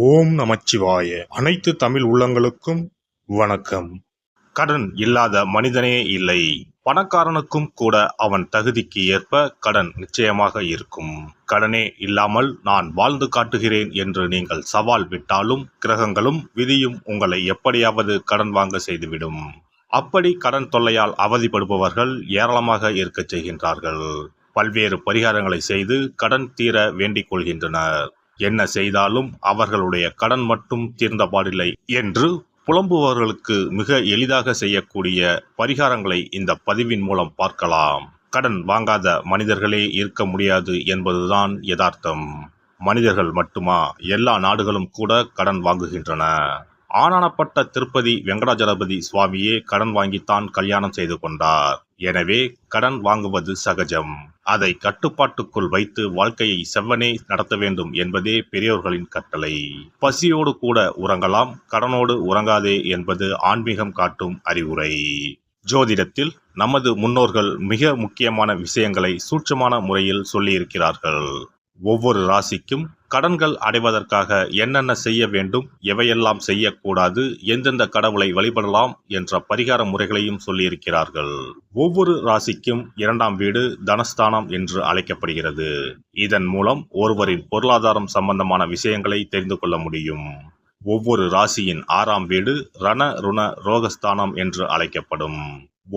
ஓம் நமச்சிவாய. அனைத்து தமிழ் உள்ளங்களுக்கும் வணக்கம். கடன் இல்லாத மனிதனே இல்லை. பணக்காரனுக்கும் கூட அவன் தகுதிக்கு ஏற்ப கடன் நிச்சயமாக இருக்கும். கடனே இல்லாமல் நான் வாழ்ந்து காட்டுகிறேன் என்று நீங்கள் சவால் விட்டாலும் கிரகங்களும் விதியும் உங்களை எப்படியாவது கடன் வாங்க செய்துவிடும். அப்படி கடன் தொல்லையால் அவதிப்படுபவர்கள் ஏராளமாக இருக்கச் செய்கின்றார்கள். பல்வேறு பரிகாரங்களை செய்து கடன் தீர வேண்டிக் கொள்கின்றனர். என்ன செய்தாலும் அவர்களுடைய கடன் மட்டும் தீர்ந்தபாடில்லை என்று புலம்புபவர்களுக்கு மிக எளிதாக செய்யக்கூடிய பரிகாரங்களை இந்த பதிவின் மூலம் பார்க்கலாம். கடன் வாங்காத மனிதர்களே இருக்க முடியாது என்பதுதான் யதார்த்தம். மனிதர்கள் மட்டுமா, எல்லா நாடுகளும் கூட கடன் வாங்குகின்றன. ஆனானப்பட்ட திருப்பதி வெங்கடாஜலபதி சுவாமியே கடன் வாங்கித்தான் கல்யாணம் செய்து கொண்டார். எனவே கடன் வாங்குவது சகஜம். அதை கட்டுப்பாட்டுக்குள் வைத்து வாழ்க்கையை செவ்வனே நடத்த வேண்டும் என்பதே பெரியோர்களின் கட்டளை. பசியோடு கூட உறங்கலாம், கடனோடு உறங்காதே என்பது ஆன்மீகம் காட்டும் அறிவுரை. ஜோதிடத்தில் நமது முன்னோர்கள் மிக முக்கியமான விஷயங்களை சூட்சமான முறையில் சொல்லியிருக்கிறார்கள். ஒவ்வொரு ராசிக்கும் கடன்கள் அடைவதற்காக என்னென்ன செய்ய வேண்டும், எவையெல்லாம் செய்யக்கூடாது, எந்தெந்த கடவுளை வழிபடலாம் என்ற பரிகார முறைகளையும் சொல்லியிருக்கிறார்கள். ஒவ்வொரு ராசிக்கும் 2ஆம் வீடு தனஸ்தானம் என்று அழைக்கப்படுகிறது. இதன் மூலம் ஒருவரின் பொருளாதாரம் சம்பந்தமான விஷயங்களை தெரிந்து கொள்ள முடியும். ஒவ்வொரு ராசியின் 6ஆம் வீடு ரண ருண ரோகஸ்தானம் என்று அழைக்கப்படும்.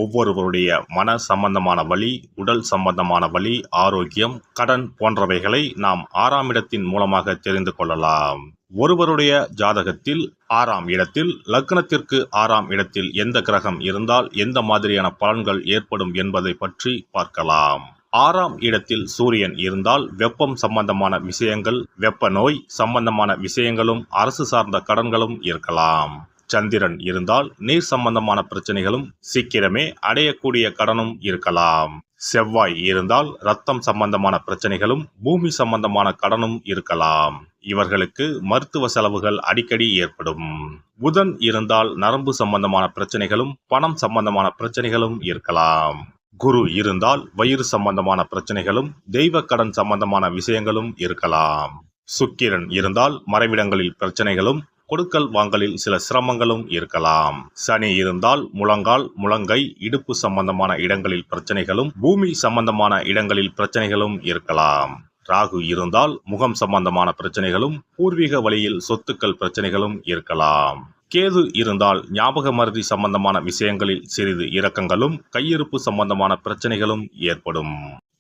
ஒவ்வொருவருடைய மன சம்பந்தமான வலி, உடல் சம்பந்தமான வலி, ஆரோக்கியம், கடன் போன்றவைகளை நாம் 6ஆம் இடத்தின் மூலமாக தெரிந்து கொள்ளலாம். ஒருவருடைய ஜாதகத்தில் 6ஆம் இடத்தில் லக்னத்திற்கு 6ஆம் இடத்தில் எந்த கிரகம் இருந்தால் எந்த மாதிரியான பலன்கள் ஏற்படும் என்பதை பற்றி பார்க்கலாம். 6ஆம் இடத்தில் சூரியன் இருந்தால் வெப்பம் சம்பந்தமான விஷயங்கள், வெப்ப நோய் சம்பந்தமான விஷயங்களும், அரசு சார்ந்த கடன்களும் இருக்கலாம். சந்திரன் இருந்தால் நீர் சம்பந்தமான பிரச்சனைகளும், சீக்கிரமே அடையக்கூடிய கடனும் இருக்கலாம். செவ்வாய் இருந்தால் இரத்தம் சம்பந்தமான பிரச்சனைகளும், பூமி சம்பந்தமான கடனும் இருக்கலாம். இவர்களுக்கு மருத்துவ செலவுகள் அடிக்கடி ஏற்படும். புதன் இருந்தால் நரம்பு சம்பந்தமான பிரச்சனைகளும், பணம் சம்பந்தமான பிரச்சனைகளும் இருக்கலாம். குரு இருந்தால் வயிறு சம்பந்தமான பிரச்சனைகளும், தெய்வ கடன் சம்பந்தமான விஷயங்களும் இருக்கலாம். சுக்கிரன் இருந்தால் மறைவிடங்களில் பிரச்சனைகளும், கொடுக்கல் வாங்கலில் சில சிரமங்களும் இருக்கலாம். சனி இருந்தால் முழங்கால், முழங்கை, இடுப்பு சம்பந்தமான இடங்களில் பிரச்சனைகளும், பூமி சம்பந்தமான இடங்களில் பிரச்சனைகளும் இருக்கலாம். ராகு இருந்தால் முகம் சம்பந்தமான பிரச்சனைகளும், பூர்வீக வழியில் சொத்துக்கள் பிரச்சனைகளும் இருக்கலாம். கேது இருந்தால் ஞாபக மறதி சம்பந்தமான விஷயங்களில் சிறிது இரக்கங்களும், கையிருப்பு சம்பந்தமான பிரச்சனைகளும் ஏற்படும்.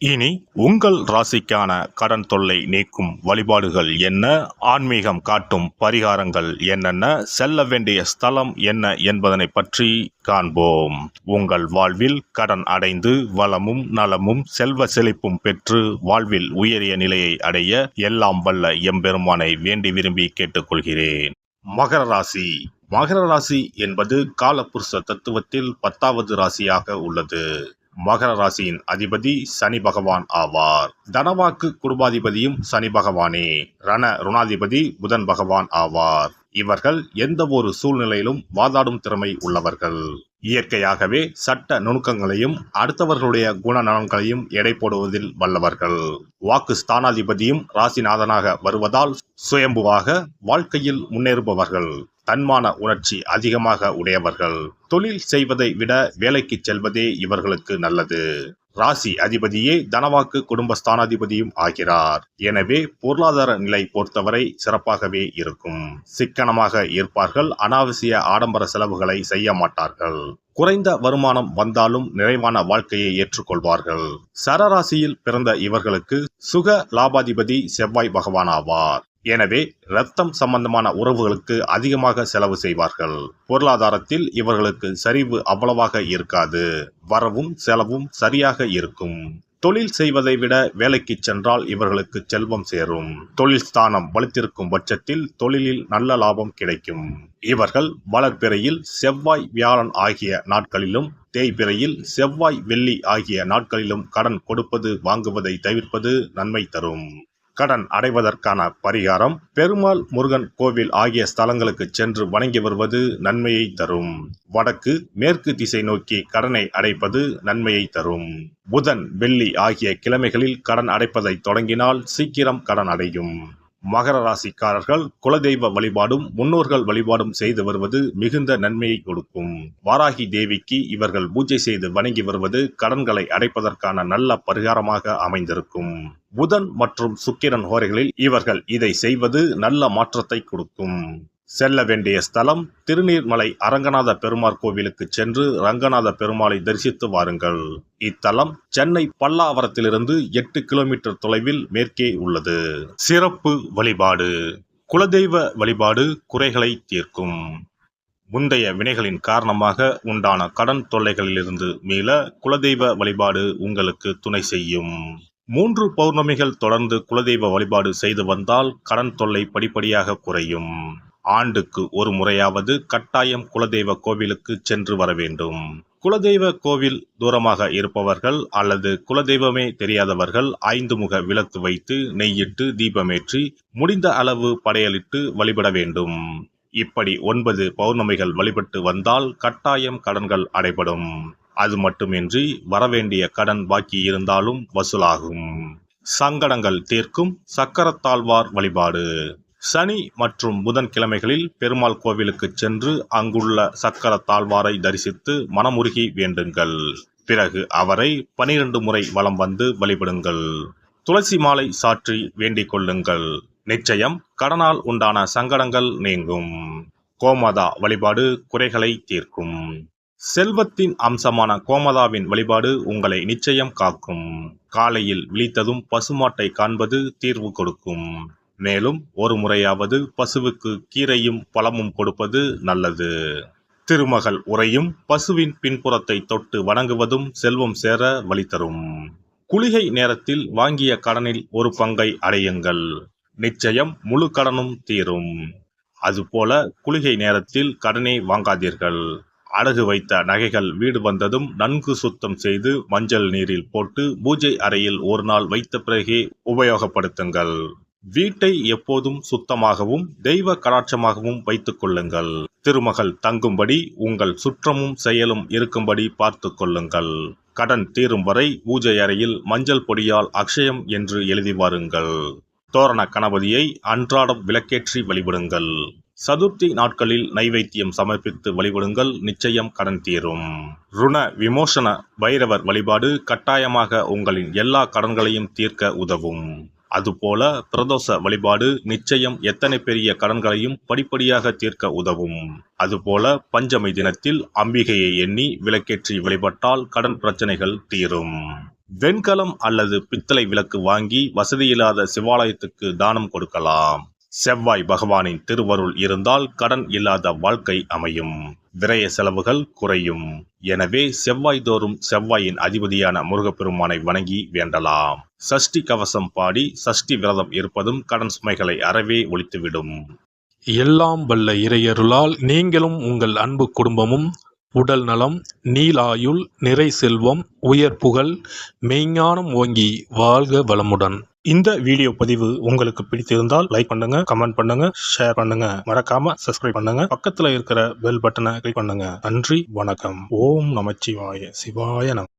இனி உங்கள் ராசிக்கான கடன் தொல்லை நீக்கும் வழிபாடுகள் என்ன, ஆன்மீகம் காட்டும் பரிகாரங்கள் என்னென்ன, செல்ல வேண்டிய ஸ்தலம் என்ன என்பதனை பற்றி காண்போம். உங்கள் வாழ்வில் கடன் அடைந்து வளமும் நலமும் செல்வ செழிப்பும் பெற்று வாழ்வில் உயரிய நிலையை அடைய எல்லாம் வல்ல எம்பெருமானை வேண்டி விரும்பி கேட்டுக்கொள்கிறேன். மகர ராசி. மகர ராசி என்பது காலபுருஷ தத்துவத்தில் 10வது ராசியாக உள்ளது. மகர ராசியின் அதிபதி சனி பகவான் ஆவார். தனவாக்கு குடும்பாதிபதியும் சனி பகவானே. ரண ருணாதிபதி புதன் பகவான் ஆவார். இவர்கள் எந்த ஒரு சூழ்நிலையிலும் வாதாடும் திறமை உள்ளவர்கள். இயற்கையாகவே சட்ட நுணுக்கங்களையும் அடுத்தவர்களுடைய குணநலன்களையும் எடை போடுவதில் வல்லவர்கள். வாக்கு ஸ்தானாதிபதியும் ராசிநாதனாக வருவதால் சுயம்புவாக வாழ்க்கையில் முன்னேறுபவர்கள். தன்மான உணர்ச்சி அதிகமாக உடையவர்கள். தொழில் செய்வதை விட வேலைக்கு செல்வதே இவர்களுக்கு நல்லது. ராசி அதிபதியே தனவாக்கு குடும்பஸ்தானாதிபதியும் ஆகிறார். எனவே பொருளாதார நிலை பொறுத்தவரை சிறப்பாகவே இருக்கும். சிக்கனமாக இருப்பார்கள். அனாவசிய ஆடம்பர செலவுகளை செய்ய மாட்டார்கள். குறைந்த வருமானம் வந்தாலும் நிறைவான வாழ்க்கையை ஏற்றுக்கொள்வார்கள். சரராசியில் பிறந்த இவர்களுக்கு சுக லாபாதிபதி செவ்வாய் பகவான் ஆவார். எனவே இரத்தம் சம்பந்தமான உறவுகளுக்கு அதிகமாக செலவு செய்வார்கள். பொருளாதாரத்தில் இவர்களுக்கு சரிவு அவ்வளவாக இருக்காது. வரவும் செலவும் சரியாக இருக்கும். தொழில் செய்வதை விட வேலைக்கு சென்றால் இவர்களுக்கு செல்வம் சேரும். தொழில் ஸ்தானம் வலுத்திருக்கும் பட்சத்தில் தொழிலில் நல்ல லாபம் கிடைக்கும். இவர்கள் வளர்பிறையில் செவ்வாய் வியாழன் ஆகிய நாட்களிலும், தேய்பிறையில் செவ்வாய் வெள்ளி ஆகிய நாட்களிலும் கடன் கொடுப்பது வாங்குவதை தவிர்ப்பது நன்மை தரும். கடன் அடைவதற்கான பரிகாரம்: பெருமாள், முருகன் கோவில் ஆகிய ஸ்தலங்களுக்கு சென்று வணங்கி வருவது நன்மையை தரும். வடக்கு மேற்கு திசை நோக்கி கடனை அடைப்பது நன்மையை தரும். புதன் வெள்ளி ஆகிய கிழமைகளில் கடன் அடைப்பதை தொடங்கினால் சீக்கிரம் கடன் அடையும். மகர ராசிக்காரர்கள் குலதெய்வ வழிபாடும் முன்னோர்கள் வழிபாடும் செய்து வருவது மிகுந்த நன்மையை கொடுக்கும். வாராகி தேவிக்கு இவர்கள் பூஜை செய்து வணங்கி வருவது கடன்களை அடைப்பதற்கான நல்ல பரிகாரமாக அமைந்திருக்கும். புதன் மற்றும் சுக்கிரன் ஹோரைகளில் இவர்கள் இதை செய்வது நல்ல மாற்றத்தை கொடுக்கும். செல்ல வேண்டிய ஸ்தலம் திருநீர்மலை அரங்கநாத பெருமாள் கோவிலுக்கு சென்று ரங்கநாத பெருமாளை தரிசித்து வாருங்கள். இத்தலம் சென்னை பல்லாவரத்திலிருந்து 8 கிலோமீட்டர் தொலைவில் மேற்கே உள்ளது. சிறப்பு வழிபாடு. குலதெய்வ வழிபாடு குறைகளை தீர்க்கும். முந்தைய வினைகளின் காரணமாக உண்டான கடன் தொல்லைகளிலிருந்து மீள குலதெய்வ வழிபாடு உங்களுக்கு துணை செய்யும். 3 பௌர்ணமிகள் தொடர்ந்து குலதெய்வ வழிபாடு செய்து வந்தால் கடன் தொல்லை படிப்படியாக குறையும். ஆண்டுக்கு ஒரு முறையாவது கட்டாயம் குலதெய்வ கோவிலுக்கு சென்று வர வேண்டும். குலதெய்வ கோவில் தூரமாக இருப்பவர்கள் அல்லது குலதெய்வமே தெரியாதவர்கள் 5 முக விளக்கு வைத்து நெய்யிட்டு தீபமேற்றி முடிந்த அளவு படையலிட்டு வழிபட வேண்டும். இப்படி 9 பௌர்ணமிகள் வழிபட்டு வந்தால் கட்டாயம் கடன்கள் அடைபடும். அது மட்டுமின்றி வரவேண்டிய கடன் பாக்கி இருந்தாலும் வசூலாகும். சங்கடங்கள் தீர்க்கும் சக்கரத்தாழ்வார் வழிபாடு. சனி மற்றும் புதன்கிழமைகளில் பெருமாள் கோவிலுக்கு சென்று அங்குள்ள சக்கரத்தாழ்வாரை தரிசித்து மனமுருகி வேண்டுங்கள். பிறகு அவரை 12 முறை வலம் வந்து வழிபடுங்கள். துளசி மாலை சாற்றி வேண்டிக் கொள்ளுங்கள். நிச்சயம் கடனால் உண்டான சங்கடங்கள் நீங்கும். கோமாதா வழிபாடு குறைகளை தீர்க்கும். செல்வத்தின் அம்சமான கோமாதாவின் வழிபாடு உங்களை நிச்சயம் காக்கும். காலையில் விழித்ததும் பசுமாட்டை காண்பது தீர்வு கொடுக்கும். மேலும் ஒரு முறையாவது பசுவுக்கு கீரையும் பழமும் கொடுப்பது நல்லது. திருமகள் உரையும் பசுவின் பின்புறத்தை தொட்டு வணங்குவதும் செல்வம் சேர வழி தரும். குளிகை நேரத்தில் வாங்கிய கடனில் ஒரு பங்கை அடையுங்கள். நிச்சயம் முழு கடனும் தீரும். அதுபோல குளிகை நேரத்தில் கடனே வாங்காதீர்கள். அடகு வைத்த நகைகள் வீடு வந்ததும் நன்கு சுத்தம் செய்து மஞ்சள் நீரில் போட்டு பூஜை அறையில் ஒரு நாள் வைத்த பிறகே உபயோகப்படுத்துங்கள். வீட்டை எப்போதும் சுத்தமாகவும் தெய்வ கடாட்சமாகவும் வைத்துக் கொள்ளுங்கள். திருமகள் தங்கும்படி உங்கள் சுற்றமும் செயலும் இருக்கும்படி பார்த்து கொள்ளுங்கள். கடன் தீரும் வரை பூஜை அறையில் மஞ்சள் பொடியால் அக்ஷயம் என்று எழுதி வாருங்கள். தோரண கணபதியை அன்றாடம் விளக்கேற்றி வழிபடுங்கள். சதுர்த்தி நாட்களில் நைவேத்தியம் சமர்ப்பித்து வழிபடுங்கள். நிச்சயம் கடன் தீரும். ருண விமோசன பைரவர் வழிபாடு கட்டாயமாக உங்களின் எல்லா கடன்களையும் தீர்க்க உதவும். அதுபோல பிரதோஷ வழிபாடு நிச்சயம் எத்தனை பெரிய கடன்களையும் படிப்படியாக தீர்க்க உதவும். அதுபோல பஞ்சமி தினத்தில் அம்பிகையை எண்ணி விளக்கேற்றி வழிபட்டால் கடன் பிரச்சனைகள் தீரும். வெண்கலம் அல்லது பித்தளை விளக்கு வாங்கி வசதியில்லாத சிவாலயத்துக்கு தானம் கொடுக்கலாம். செவ்வாய் பகவானின் திருவருள் இருந்தால் கடன் இல்லாத வாழ்க்கை அமையும். விரய செலவுகள் குறையும். எனவே செவ்வாய் தோறும் செவ்வாயின் அதிபதியான முருகப்பெருமானை வணங்கி வேண்டலாம். சஷ்டி கவசம் பாடி சஷ்டி விரதம் இருப்பதும் கடன் சுமைகளை அறவே ஒழித்துவிடும். எல்லாம் வல்ல இறையருளால் நீங்களும் உங்கள் அன்பு குடும்பமும் உடல் நலம், நீலாயுள், நிறை செல்வம், உயர் புகழ், மெய்ஞானம் ஓங்கி வாழ்க வளமுடன். இந்த வீடியோ பதிவு உங்களுக்கு பிடித்திருந்தால் லைக் பண்ணுங்க, கமெண்ட் பண்ணுங்க, ஷேர் பண்ணுங்க. மறக்காம சப்ஸ்கிரைப் பண்ணுங்க. பக்கத்துல இருக்கிற பெல் பட்டனை கிளிக் பண்ணுங்க. நன்றி, வணக்கம். ஓம் நமச்சிவாய. சிவாய நம.